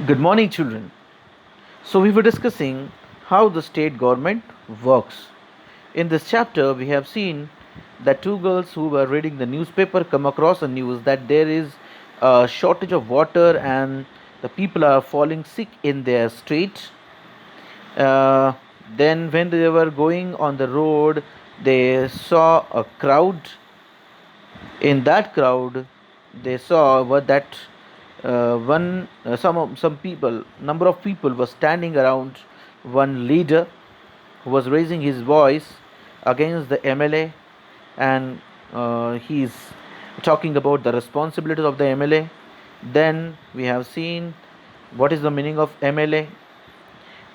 Good morning, children. So, we were discussing how the state government works. In this chapter, we have seen that two girls who were reading the newspaper come across a news that there is a shortage of water and the people are falling sick in their street. Uh, then, when they were going on the road, they saw a crowd. In that crowd, they saw that some people, number of people were standing around one leader who was raising his voice against the MLA, and he's talking about the responsibilities of the MLA. Then we have seen what is the meaning of MLA.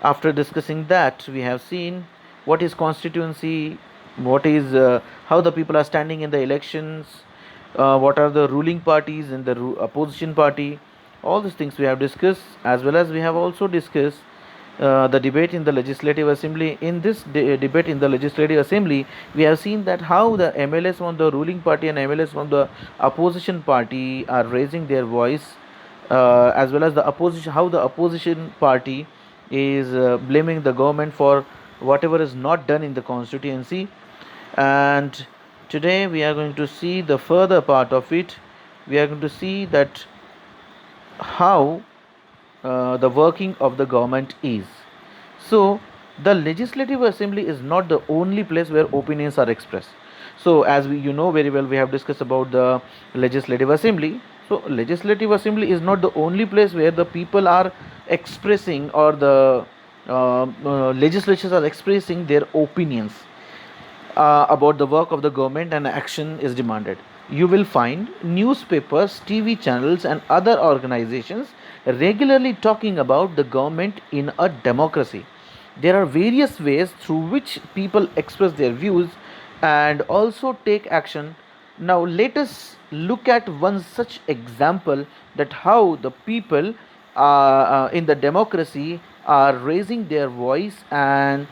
After discussing that, we have seen what is constituency, what is how the people are standing in the elections, what are the ruling parties and the opposition party. All these things we have discussed, as well as we have also discussed the debate in the legislative assembly. In this debate in the legislative assembly, we have seen that how the MLAs from the ruling party and MLAs from the opposition party are raising their voice, as well as the opposition, how the opposition party is blaming the government for whatever is not done in the constituency. And today we are going to see the further part of it. We are going to see that how the working of the government is. So, the legislative assembly is not the only place where opinions are expressed. So, as you know very well, we have discussed about the legislative assembly. So, legislative assembly is not the only place where the people are expressing, or the legislatures are expressing their opinions about the work of the government, and action is demanded. You will find newspapers, TV channels, and other organizations regularly talking about the government in a democracy. There are various ways through which people express their views and also take action. Now, let us look at one such example, that how the people in the democracy are raising their voice and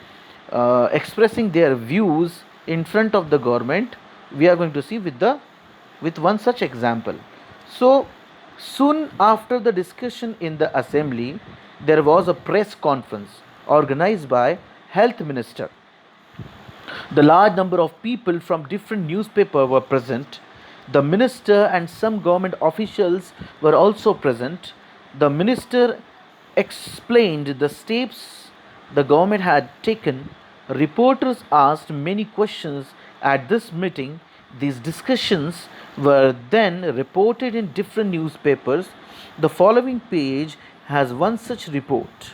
expressing their views in front of the government. We are going to see with one such example. So, soon after the discussion in the assembly, there was a press conference organized by health minister. The large number of people from different newspapers were present. The minister and some government officials were also present. The minister explained the steps the government had taken. Reporters asked many questions at this meeting. These discussions were then reported in different newspapers. The following page has one such report.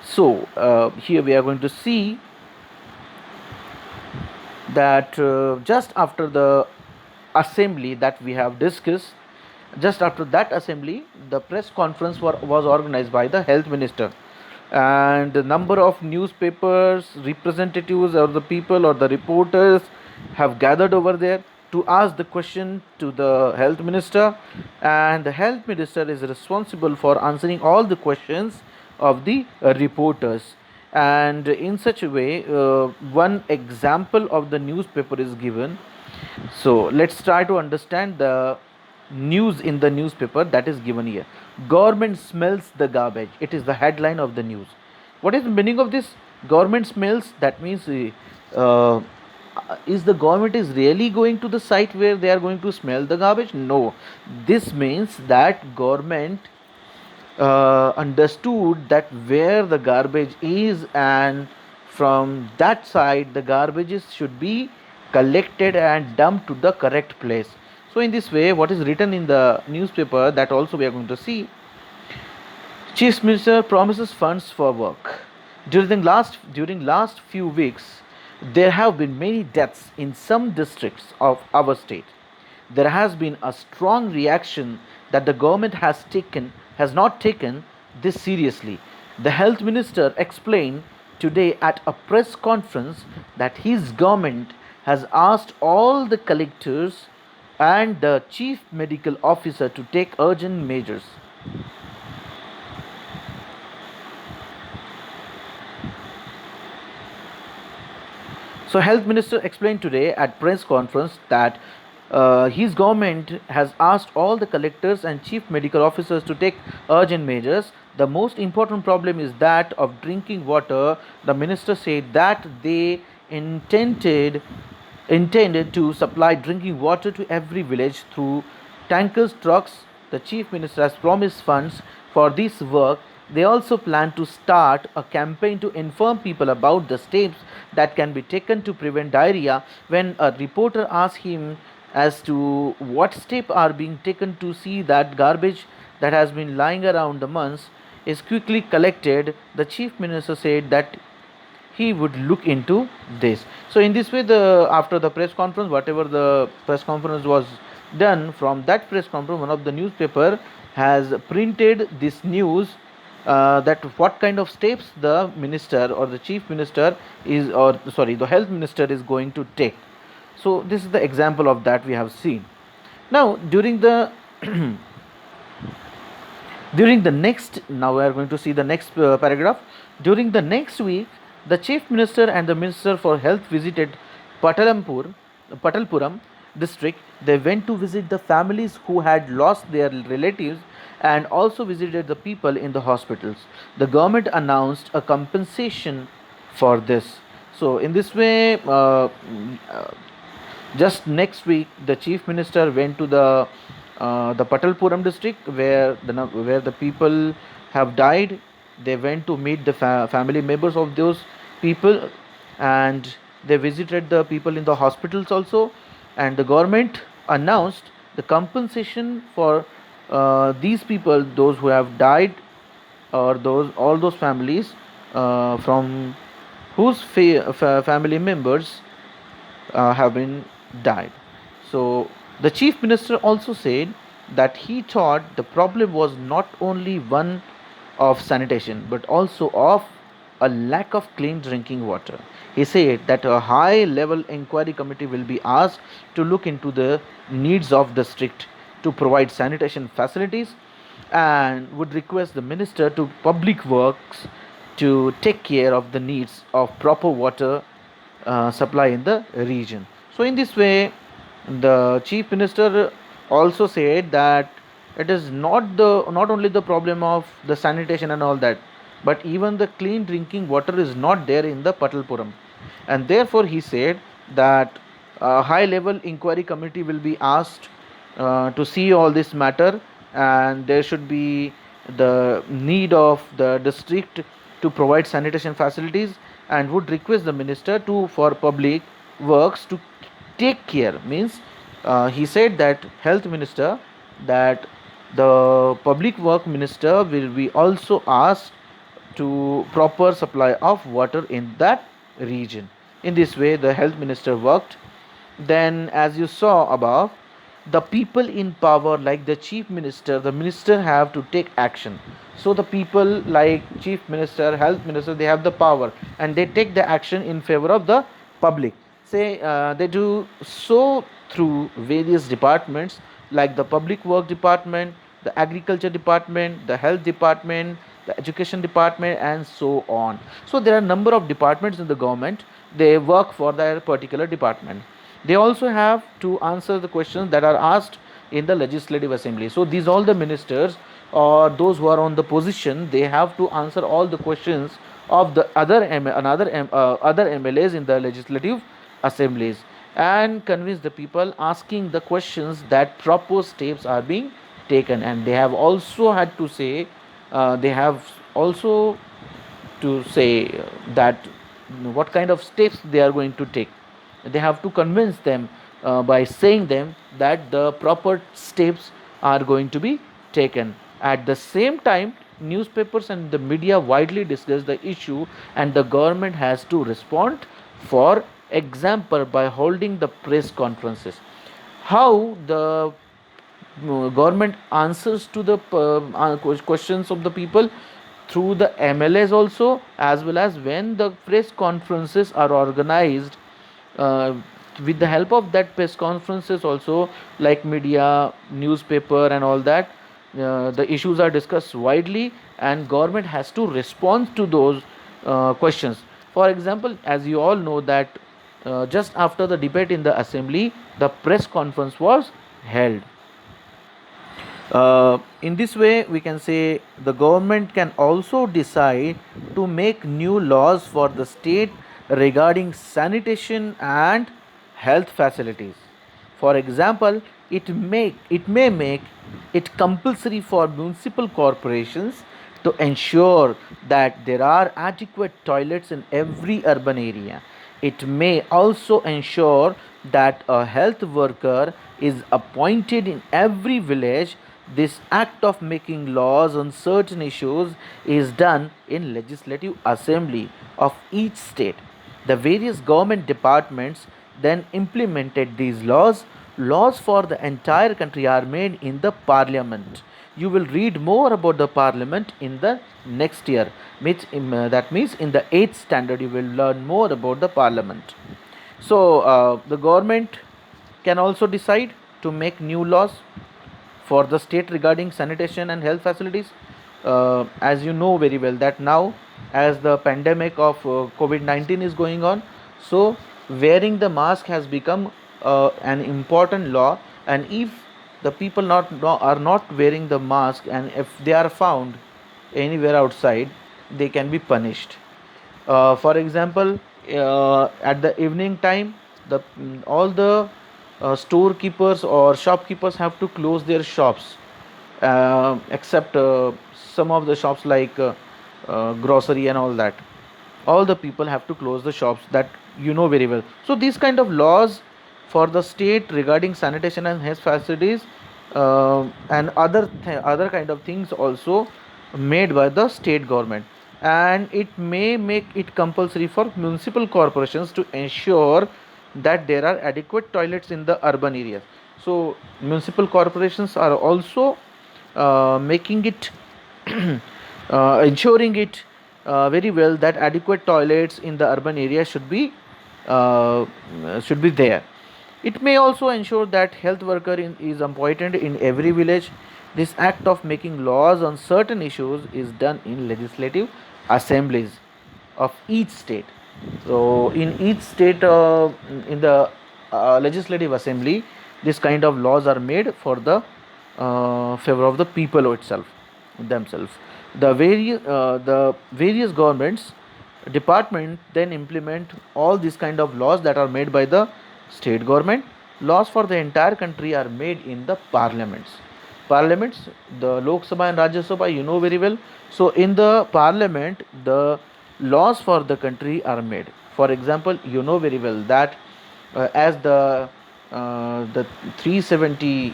So, here we are going to see that just after the assembly that we have discussed, just after that assembly, the press conference was organized by the health minister, and the number of newspapers representatives, or the people, or the reporters, have gathered over there to ask the question to the health minister, and the health minister is responsible for answering all the questions of the reporters. And in such a way, one example of the newspaper is given. So let's try to understand the news in the newspaper that is given here. Government smells the garbage. It is the headline of the news. What is the meaning of this? Government smells. That means, uh, is the government is really going to the site where they are going to smell the garbage? No. This means that government understood that where the garbage is, and from that side the garbages should be collected and dumped to the correct place. So in this way, what is written in the newspaper, that also we are going to see. Chief Minister promises funds for work. During last few weeks, there have been many deaths in some districts of our state. There has been a strong reaction that the government has not taken this seriously. The health minister explained today at a press conference that his government has asked all the collectors and the chief medical officer to take urgent measures. So, health minister explained today at press conference that His government has asked all the collectors and chief medical officers to take urgent measures. The most important problem is that of drinking water. The minister said that they intended intended to supply drinking water to every village through tankers, trucks. The chief minister has promised funds for this work. They also plan to start a campaign to inform people about the steps that can be taken to prevent diarrhea. When a reporter asked him as to what steps are being taken to see that garbage that has been lying around the months is quickly collected, the chief minister said that he would look into this. So in this way, the after the press conference, whatever the press conference was done, from that press conference one of the newspaper has printed this news, that what kind of steps the minister or the chief minister is, or sorry, the health minister is going to take. So this is the example of that we have seen. Now during the next, now we are going to see the next paragraph. During the next week, the chief minister and the minister for health visited Patalpuram district. They went to visit the families who had lost their relatives and also visited the people in the hospitals. The government announced a compensation for this. So in this way, just next week, the chief minister went to the Patalpuram district where the people have died. They went to meet the family members of those people, and they visited the people in the hospitals also. And the government announced the compensation for these people, those who have died, or those all those families from whose family members have been died. So the chief minister also said that he thought the problem was not only one of sanitation but also of a lack of clean drinking water. He said that a high level inquiry committee will be asked to look into the needs of the district to provide sanitation facilities, and would request the minister to public works to take care of the needs of proper water supply in the region. So in this way, the chief minister also said that it is not only the problem of the sanitation and all that, but even the clean drinking water is not there in the Patalpuram, and therefore he said that a high level inquiry committee will be asked to see all this matter, and there should be the need of the district to provide sanitation facilities, and would request the minister to for public works to take care. Means he said that health minister, that the public work minister will be also asked to proper supply of water in that region. In this way the health minister worked. Then, as you saw above, the people in power, like the chief minister, the minister have to take action. So the people like chief minister, health minister, they have the power and they take the action in favor of the public. Say they do so through various departments like the public work department, the agriculture department, the health department, the education department, and so on. So there are a number of departments in the government. They work for their particular department. They also have to answer the questions that are asked in the legislative assembly. So these all the ministers or those who are on the position, they have to answer all the questions of the other MLAs in the legislative assemblies, and convince the people asking the questions that proper steps are being taken. And they have also had to say, they have also to say that what kind of steps they are going to take. They have to convince them by saying them that the proper steps are going to be taken. At the same time, newspapers and the media widely discuss the issue, and the government has to respond. For example, by holding the press conferences. How the government answers to the questions of the people? Through the MLAs also, as well as when the press conferences are organized, uh, with the help of that press conferences also, like media, newspaper and all that, the issues are discussed widely, and government has to respond to those questions. For example, as you all know that just after the debate in the assembly, the press conference was held. In this way, we can say the government can also decide to make new laws for the state regarding sanitation and health facilities. For example, it may make it compulsory for municipal corporations to ensure that there are adequate toilets in every urban area. It may also ensure that a health worker is appointed in every village. This act of making laws on certain issues is done in legislative assembly of each state. The various government departments then implemented these laws. Laws for the entire country are made in the parliament. You will read more about the parliament in the next year. That means in the 8th standard you will learn more about the parliament. So the government can also decide to make new laws for the state regarding sanitation and health facilities. As you know very well that now, as the pandemic of COVID-19 is going on, so wearing the mask has become an important law, and if the people are not wearing the mask, and if they are found anywhere outside, they can be punished. For example, at the evening time, all the storekeepers or shopkeepers have to close their shops, except some of the shops like grocery and all that. All the people have to close the shops, that you know very well. So these kind of laws for the state regarding sanitation and health facilities, and other kind of things also made by the state government, and it may make it compulsory for municipal corporations to ensure that there are adequate toilets in the urban areas. So municipal corporations are also making it ensuring it very well that adequate toilets in the urban area should be there. It may also ensure that health worker is appointed in every village. This act of making laws on certain issues is done in legislative assemblies of each state. So in each state, in the legislative assembly, this kind of laws are made for the favor of the people itself, themselves. The various governments department then implement all these kind of laws that are made by the state government. Laws for the entire country are made in the parliaments, the Lok Sabha and Rajya Sabha, you know very well. So in the parliament, the laws for the country are made. For example, you know very well that as the 370,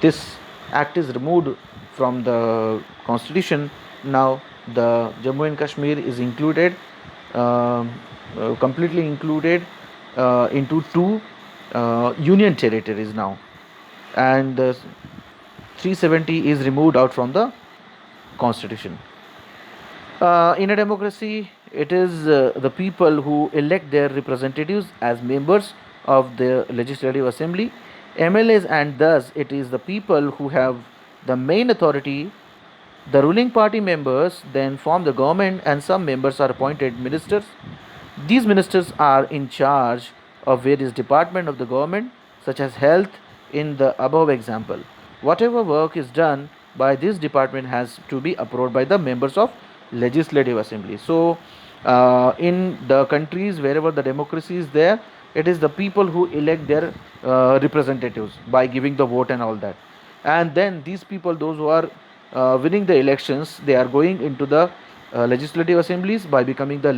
this act is removed from the constitution. Now the Jammu and Kashmir is included, completely included into two union territories now, and the 370 is removed out from the constitution. In a democracy, it is the people who elect their representatives as members of the legislative assembly, MLAs, and thus it is the people who have the main authority. The ruling party members then form the government, and some members are appointed ministers. These ministers are in charge of various departments of the government, such as health, in the above example. Whatever work is done by this department has to be approved by the members of legislative assembly. So, in the countries wherever the democracy is there, it is the people who elect their representatives by giving the vote and all that, and then these people, those who are winning the elections, they are going into the legislative assemblies by becoming the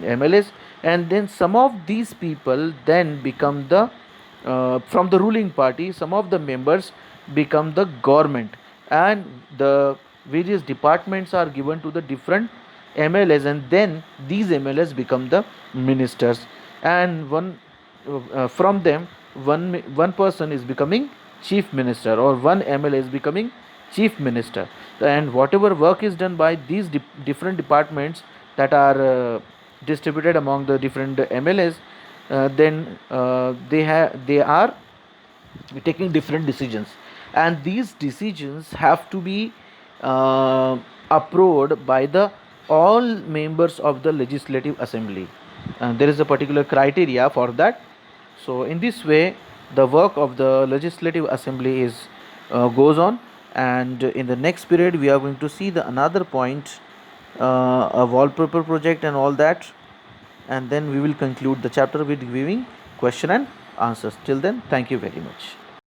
MLAs, and then some of these people then become the from the ruling party, some of the members become the government, and the various departments are given to the different MLAs, and then these MLAs become the ministers, and from them one person is becoming chief minister, or one MLA is becoming chief minister. And whatever work is done by these different departments that are distributed among the different MLAs, then they are taking different decisions, and these decisions have to be approved by the all members of the legislative assembly. and there is a particular criteria for that. So in this way the work of the legislative assembly is goes on, and in the next period we are going to see the another point, a wallpaper project and all that, and then we will conclude the chapter with giving question and answers. Till then, thank you very much.